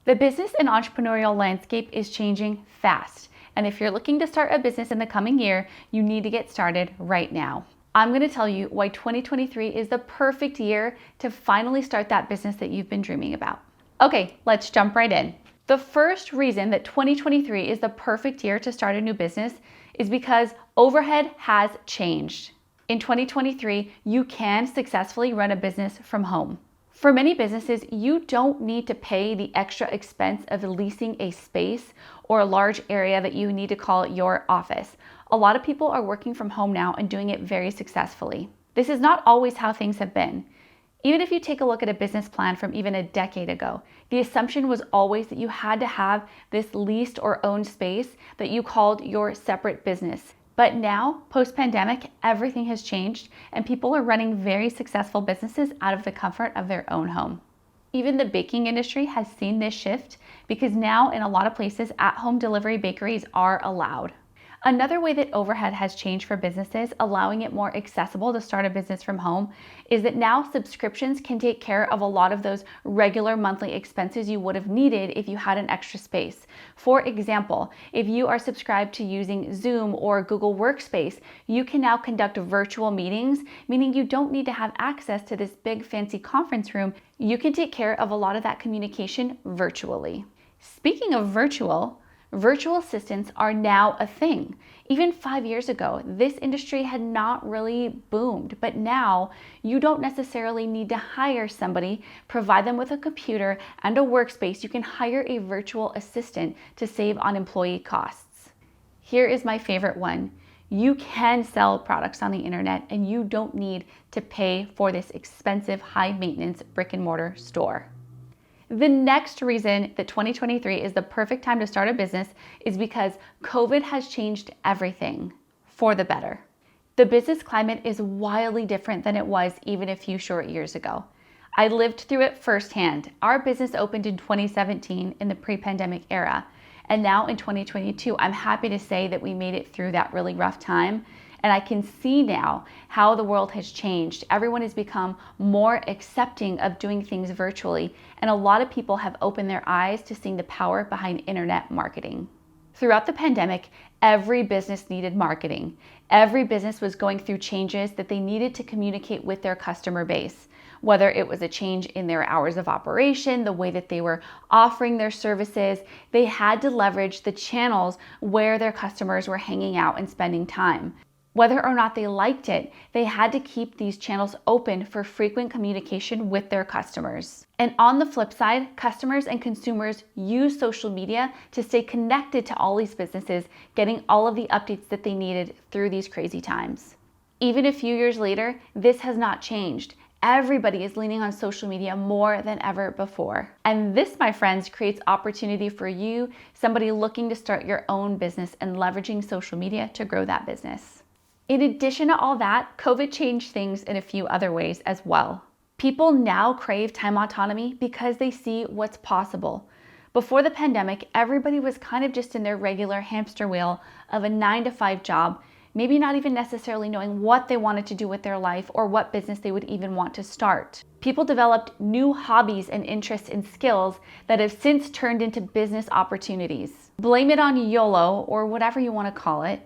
The business and entrepreneurial landscape is changing fast. And if you're looking to start a business in the coming year, you need to get started right now. I'm going to tell you why 2023 is the perfect year to finally start that business that you've been dreaming about. Okay, let's jump right in. The first reason that 2023 is the perfect year to start a new business is because overhead has changed. In 2023, you can successfully run a business from home. For many businesses, you don't need to pay the extra expense of leasing a space or a large area that you need to call your office. A lot of people are working from home now and doing it very successfully. This is not always how things have been. Even if you take a look at a business plan from even a decade ago, the assumption was always that you had to have this leased or owned space that you called your separate business. But now, post-pandemic, everything has changed and people are running very successful businesses out of the comfort of their own home. Even the baking industry has seen this shift because now in a lot of places, at-home delivery bakeries are allowed. Another way that overhead has changed for businesses, allowing it more accessible to start a business from home, is that now subscriptions can take care of a lot of those regular monthly expenses you would have needed if you had an extra space. For example, if you are subscribed to using Zoom or Google Workspace, you can now conduct virtual meetings, meaning you don't need to have access to this big fancy conference room. You can take care of a lot of that communication virtually. Speaking of virtual assistants are now a thing. Even 5 years ago, this industry had not really boomed, but now you don't necessarily need to hire somebody, provide them with a computer and a workspace. You can hire a virtual assistant to save on employee costs. Here is my favorite one. You can sell products on the internet and you don't need to pay for this expensive, high maintenance brick and mortar store. The next reason that 2023 is the perfect time to start a business is because COVID has changed everything for the better. The business climate is wildly different than it was even a few short years ago. I lived through it firsthand. Our business opened in 2017 in the pre-pandemic era. And now in 2022, I'm happy to say that we made it through that really rough time. And I can see now how the world has changed. Everyone has become more accepting of doing things virtually, and a lot of people have opened their eyes to seeing the power behind internet marketing. Throughout the pandemic, every business needed marketing. Every business was going through changes that they needed to communicate with their customer base. Whether it was a change in their hours of operation, the way that they were offering their services, they had to leverage the channels where their customers were hanging out and spending time. Whether or not they liked it, they had to keep these channels open for frequent communication with their customers. And on the flip side, customers and consumers use social media to stay connected to all these businesses, getting all of the updates that they needed through these crazy times. Even a few years later, this has not changed. Everybody is leaning on social media more than ever before. And this, my friends, creates opportunity for you, somebody looking to start your own business and leveraging social media to grow that business. In addition to all that, COVID changed things in a few other ways as well. People now crave time autonomy because they see what's possible. Before the pandemic, everybody was kind of just in their regular hamster wheel of a 9-to-5 job, maybe not even necessarily knowing what they wanted to do with their life or what business they would even want to start. People developed new hobbies and interests and skills that have since turned into business opportunities. Blame it on YOLO or whatever you want to call it,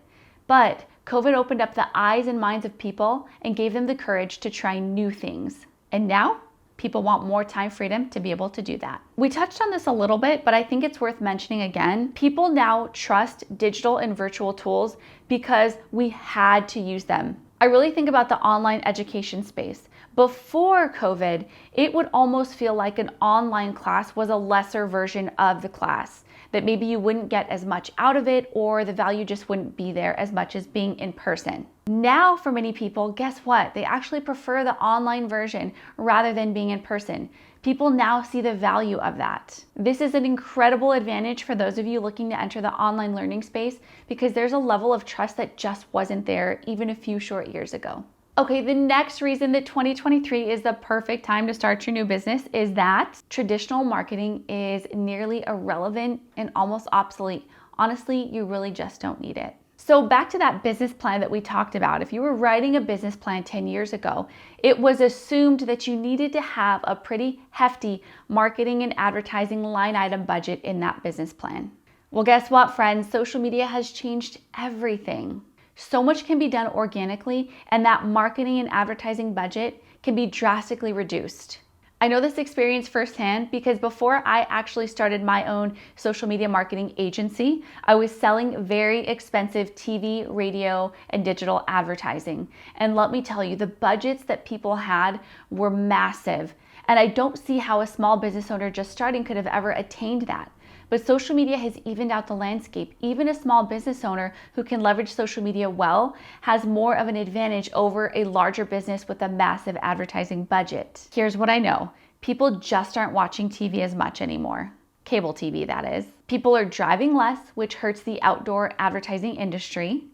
but COVID opened up the eyes and minds of people and gave them the courage to try new things. And now, people want more time freedom to be able to do that. We touched on this a little bit, but I think it's worth mentioning again. People now trust digital and virtual tools because we had to use them. I really think about the online education space. Before COVID, it would almost feel like an online class was a lesser version of the class, that maybe you wouldn't get as much out of it or the value just wouldn't be there as much as being in person. Now, for many people, guess what? They actually prefer the online version rather than being in person. People now see the value of that. This is an incredible advantage for those of you looking to enter the online learning space because there's a level of trust that just wasn't there even a few short years ago. Okay, the next reason that 2023 is the perfect time to start your new business is that traditional marketing is nearly irrelevant and almost obsolete. Honestly, you really just don't need it. So back to that business plan that we talked about. If you were writing a business plan 10 years ago, it was assumed that you needed to have a pretty hefty marketing and advertising line item budget in that business plan. Well, guess what, friends? Social media has changed everything. So much can be done organically, and that marketing and advertising budget can be drastically reduced. I know this experience firsthand because before I actually started my own social media marketing agency, I was selling very expensive TV, radio, and digital advertising. And let me tell you, the budgets that people had were massive. And I don't see how a small business owner just starting could have ever attained that. But social media has evened out the landscape. Even a small business owner who can leverage social media well has more of an advantage over a larger business with a massive advertising budget. Here's what I know. People just aren't watching TV as much anymore. Cable TV, that is. People are driving less, which hurts the outdoor advertising industry.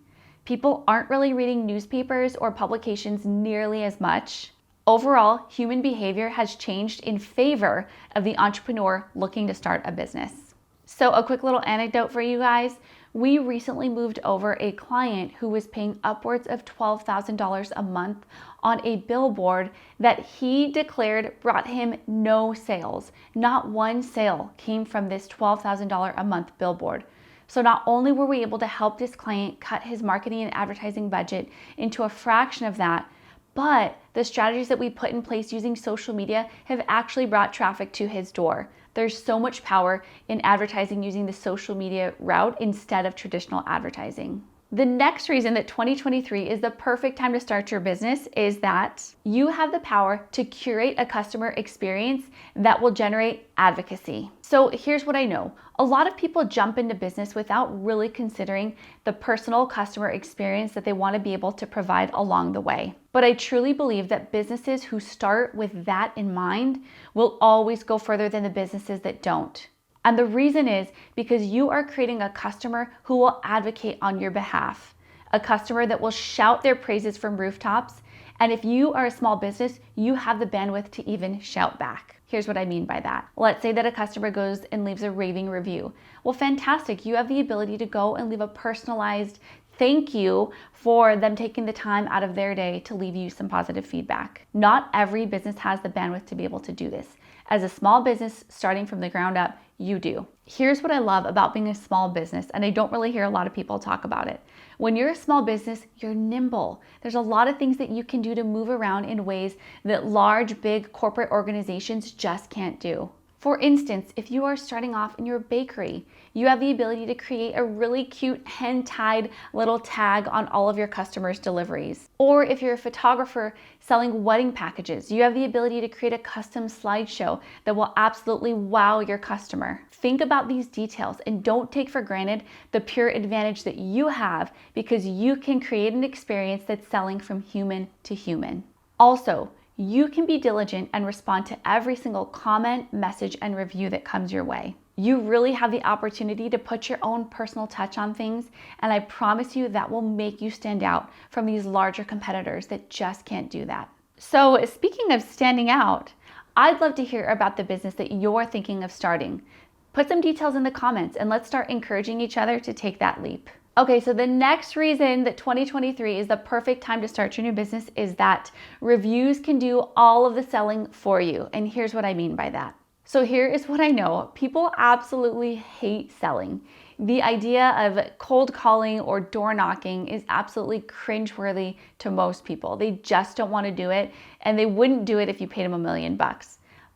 People aren't really reading newspapers or publications nearly as much. Overall, human behavior has changed in favor of the entrepreneur looking to start a business. So a quick little anecdote for you guys. We recently moved over a client who was paying upwards of $12,000 a month on a billboard that he declared brought him no sales. Not one sale came from this $12,000 a month billboard. So not only were we able to help this client cut his marketing and advertising budget into a fraction of that, but the strategies that we put in place using social media have actually brought traffic to his door. There's so much power in advertising using the social media route instead of traditional advertising. The next reason that 2023 is the perfect time to start your business is that you have the power to curate a customer experience that will generate advocacy. So here's what I know. A lot of people jump into business without really considering the personal customer experience that they want to be able to provide along the way. But I truly believe that businesses who start with that in mind will always go further than the businesses that don't. And the reason is because you are creating a customer who will advocate on your behalf, a customer that will shout their praises from rooftops. And if you are a small business, you have the bandwidth to even shout back. Here's what I mean by that. Let's say that a customer goes and leaves a raving review. Well, fantastic. You have the ability to go and leave a personalized thank you for them taking the time out of their day to leave you some positive feedback. Not every business has the bandwidth to be able to do this. As a small business starting from the ground up, you do. Here's what I love about being a small business, and I don't really hear a lot of people talk about it. When you're a small business, you're nimble. There's a lot of things that you can do to move around in ways that large, big corporate organizations just can't do. For instance, if you are starting off in your bakery, you have the ability to create a really cute hen-tied little tag on all of your customers' deliveries. Or if you're a photographer selling wedding packages, you have the ability to create a custom slideshow that will absolutely wow your customer. Think about these details and don't take for granted the pure advantage that you have because you can create an experience that's selling from human to human. Also, you can be diligent and respond to every single comment, message, and review that comes your way. You really have the opportunity to put your own personal touch on things, and I promise you that will make you stand out from these larger competitors that just can't do that. So speaking of standing out, I'd love to hear about the business that you're thinking of starting. Put some details in the comments and let's start encouraging each other to take that leap. Okay, so the next reason that 2023 is the perfect time to start your new business is that reviews can do all of the selling for you. And here's what I mean by that. So here is what I know. People absolutely hate selling. The idea of cold calling or door knocking is absolutely cringeworthy to most people. They just don't want to do it, and they wouldn't do it if you paid them $1 million.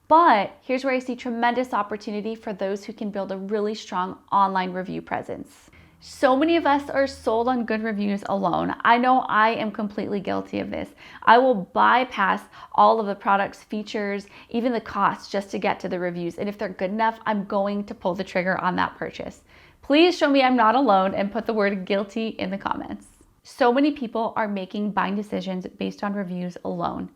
But here's where I see tremendous opportunity for those who can build a really strong online review presence. So many of us are sold on good reviews alone. I know I am completely guilty of this. I will bypass all of the product's features, even the cost, just to get to the reviews. And if they're good enough, I'm going to pull the trigger on that purchase. Please show me I'm not alone and put the word guilty in the comments. So many people are making buying decisions based on reviews alone.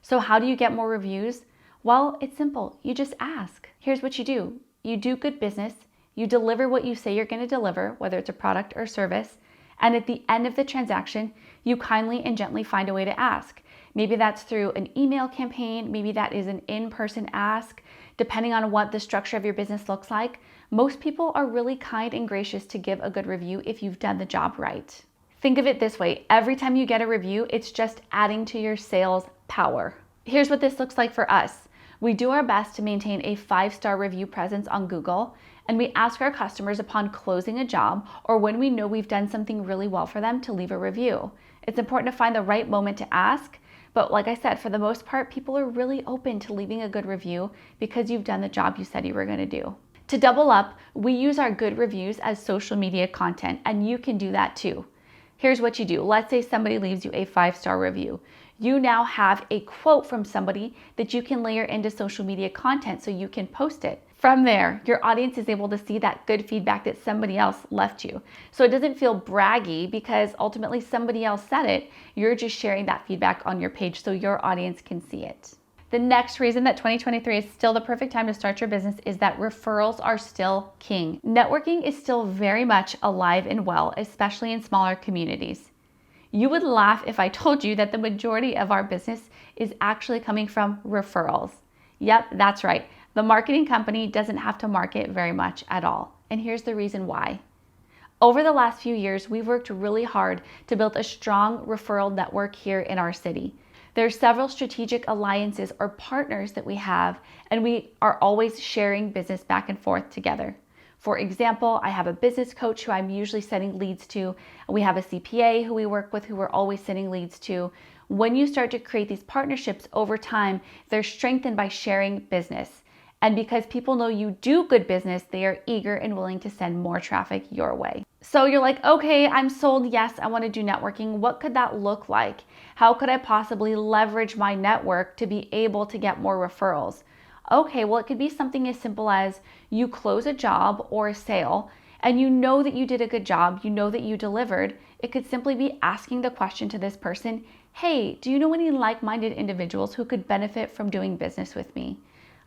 So how do you get more reviews? Well, it's simple. You just ask. Here's what you do. You do good business. You deliver what you say you're going to deliver, whether it's a product or service. And at the end of the transaction, you kindly and gently find a way to ask. Maybe that's through an email campaign. Maybe that is an in-person ask. Depending on what the structure of your business looks like, most people are really kind and gracious to give a good review if you've done the job right. Think of it this way, every time you get a review, it's just adding to your sales power. Here's what this looks like for us. We do our best to maintain a 5-star review presence on Google, and we ask our customers upon closing a job or when we know we've done something really well for them to leave a review. It's important to find the right moment to ask, but like I said, for the most part, people are really open to leaving a good review because you've done the job you said you were going to do. To double up, we use our good reviews as social media content, and you can do that too. Here's what you do. Let's say somebody leaves you a 5-star review. You now have a quote from somebody that you can layer into social media content so you can post it. From there, your audience is able to see that good feedback that somebody else left you. So it doesn't feel braggy because ultimately somebody else said it. You're just sharing that feedback on your page so your audience can see it. The next reason that 2023 is still the perfect time to start your business is that referrals are still king. Networking is still very much alive and well, especially in smaller communities. You would laugh if I told you that the majority of our business is actually coming from referrals. Yep, that's right. The marketing company doesn't have to market very much at all. And here's the reason why. Over the last few years, we've worked really hard to build a strong referral network here in our city. There are several strategic alliances or partners that we have, and we are always sharing business back and forth together. For example, I have a business coach who I'm usually sending leads to. We have a CPA who we work with who we're always sending leads to. When you start to create these partnerships over time, they're strengthened by sharing business. And because people know you do good business, they are eager and willing to send more traffic your way. So you're like, okay, I'm sold. Yes, I want to do networking. What could that look like? How could I possibly leverage my network to be able to get more referrals? Okay, well, it could be something as simple as you close a job or a sale and you know that you did a good job, you know that you delivered. It could simply be asking the question to this person, hey, do you know any like-minded individuals who could benefit from doing business with me?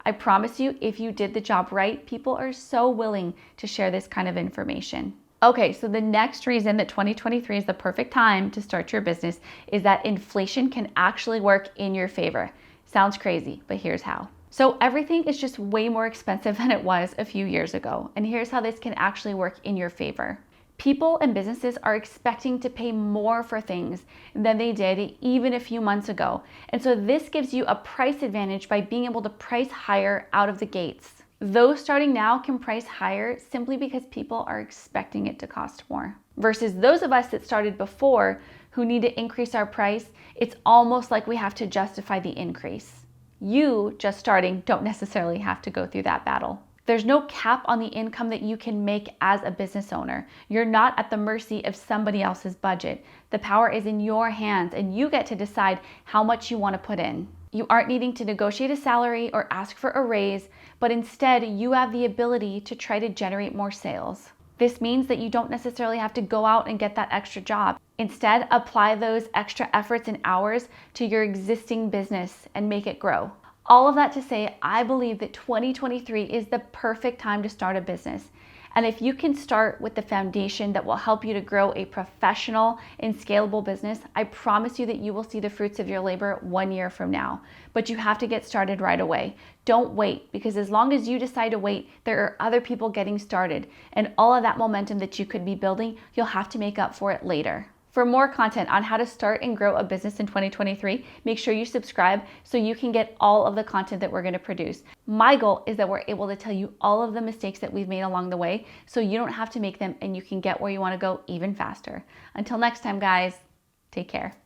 I promise you, if you did the job right, people are so willing to share this kind of information. Okay, so the next reason that 2023 is the perfect time to start your business is that inflation can actually work in your favor. Sounds crazy, but here's how. So everything is just way more expensive than it was a few years ago. And here's how this can actually work in your favor. People and businesses are expecting to pay more for things than they did even a few months ago. And so this gives you a price advantage by being able to price higher out of the gates. Those starting now can price higher simply because people are expecting it to cost more. Versus those of us that started before who need to increase our price, it's almost like we have to justify the increase. You, just starting, don't necessarily have to go through that battle. There's no cap on the income that you can make as a business owner. You're not at the mercy of somebody else's budget. The power is in your hands and you get to decide how much you want to put in. You aren't needing to negotiate a salary or ask for a raise, but instead you have the ability to try to generate more sales. This means that you don't necessarily have to go out and get that extra job. Instead, apply those extra efforts and hours to your existing business and make it grow. All of that to say, I believe that 2023 is the perfect time to start a business. And if you can start with the foundation that will help you to grow a professional and scalable business, I promise you that you will see the fruits of your labor 1 year from now. But you have to get started right away. Don't wait, because as long as you decide to wait, there are other people getting started. And all of that momentum that you could be building, you'll have to make up for it later. For more content on how to start and grow a business in 2023, make sure you subscribe so you can get all of the content that we're going to produce. My goal is that we're able to tell you all of the mistakes that we've made along the way so you don't have to make them and you can get where you want to go even faster. Until next time, guys, take care.